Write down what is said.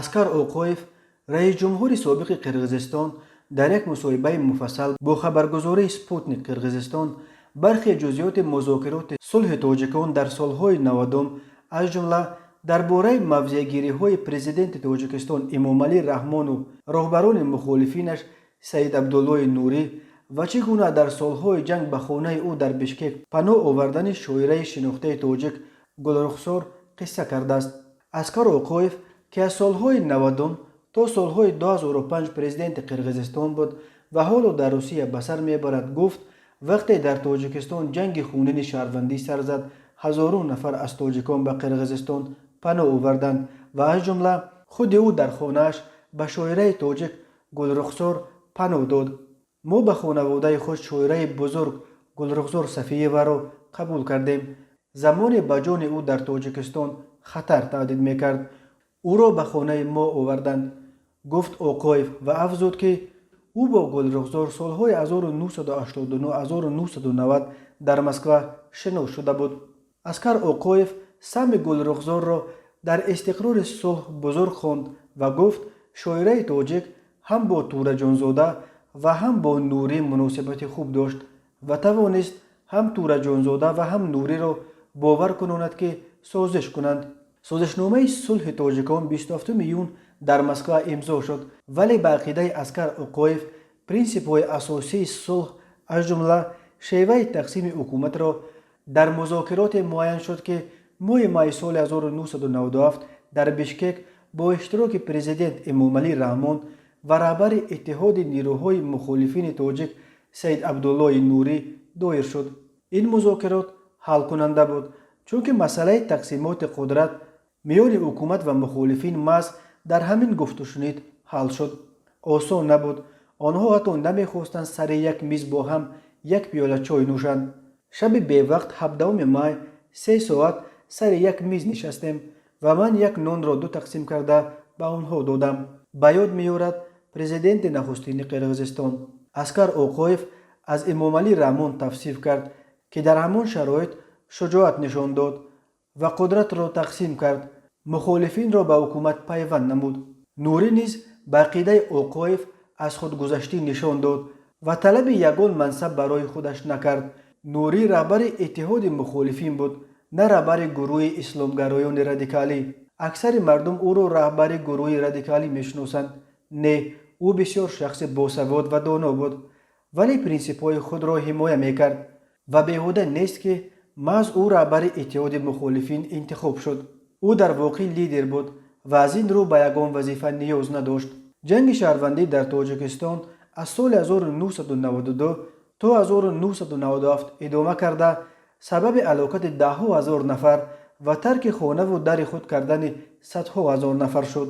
аскар оқоев раис ҷумҳури собиқи қирғизистон дар як мусоҳибаи муфассал бо хабаргузории спутник қирғизистон бархе ҷузъиёти музокироти сулҳи тоҷикон дар солҳои навадум аз ҷумла дар бораи мавзеъгириҳои президенти тоҷикистон эмомалӣ раҳмону роҳбарони мухолифинаш саид абдуллои нурӣ ва чӣ гуна дар солҳои ҷанг ба хонаи ӯ дар бишкек паноҳ овардани шоираи шинохтаи тоҷик гулрухсор қисса кардааст. аскар оқоев ки аз солҳои навадум то солҳои 2005 президенти қирғизистон буд ва ҳоло дар русия ба сар мебарад, гуфт вақте дар тоҷикистон ҷанги хунини шаҳрвандӣ сар зад, ҳазорон нафар аз тоҷикон ба қирғизистон паноҳ оварданд ва аз ҷумла худи ӯ дар хонааш ба шоираи тоҷик гулрухсор паноҳ дод. мо ба хонаводаи худ шоираи бузург гулрухсор сафиеваро қабул кардем. замоне ба ҷони ӯ дар тоҷикистон хатар таҳдид мекард. ӯро ба хонаи мо оварданд, гуфт оқоев ва афзуд ки ӯ бо гулрухсор солҳои 1989-1990 дар Москва шинос шуда буд. аскар оқоев сами гулрухсорро дар истиқрори сулҳ бузург хонд ва гуфт шоираи тоҷик ҳам бо тураҷонзода ва ҳам бо нурӣ муносибати хуб дошт ва тавонист ҳам тураҷонзода ва ҳам нуриро бовар кунонад ки созиш кунанд. созишномаи сулҳи тоҷикон 27 июн дар Москва имзо шуд, вале ба ақидаи аскар оқоев принсипҳои асосии сулҳ аз ҷумла шеваи тақсими ҳукуматро дар музокироте муайян шуд ки моҳи майи соли 1997 дар бишкек бо иштироки президент эмомалӣ раҳмон ва раҳбари иттиҳоди нирӯҳои мухолифини тоҷик саид абдуллои нурӣ доир шуд. ин музокирот ҳалкунанда буд, чунки масъалаи тақсимоти қудрат миёни ҳукумат ва мухолифин маҳз дар ҳамин гуфтушунид ҳал шуд. осон набуд. онҳо ҳатто намехостанд сари як миз бо ҳам як пиёла чой нӯшанд. шаби бевақт 17 май 3 соат сари як миз нишастем ва ман як нонро ду тақсим карда ба онҳо додам. ба ёд меорад президенти нахустини қирғизистон. аскар оқоев аз эмомалӣ раҳмон тавсиф кард ки дар ҳамон шароит шуҷоат нишон дод ва қудратро тақсим кард, мухолифинро ба ҳукумат пайванд намуд. нурӣ низ ба ақидаи оқоев аз худгузаштӣ нишон дод ва талаби ягон мансаб барои худаш накард. нурӣ раҳбари иттиҳоди мухолифин буд, на раҳбари гурӯҳи исломгароёни радикалӣ. аксари мардум ӯро раҳбари гурӯҳи радикалӣ мешиносанд. не, ӯ бисёр шахси босавод ва доно буд, вале принсипҳои худро ҳимоя мекард ва беҳуда нест ки маҳз ӯ раҳбари иттиҳоди мухолифин интихоб шуд. ӯ дар воқеъ лидер буд ва аз ин рӯ ба ягон вазифа ниёз надошт. ҷанги шаҳрвандӣ дар тоҷикистон аз соли 1992 то 1997 идома карда сабаби ҳалокати даҳҳо ҳазор нафар ва тарки хонаву дари худ кардани садҳо ҳазор нафар шуд.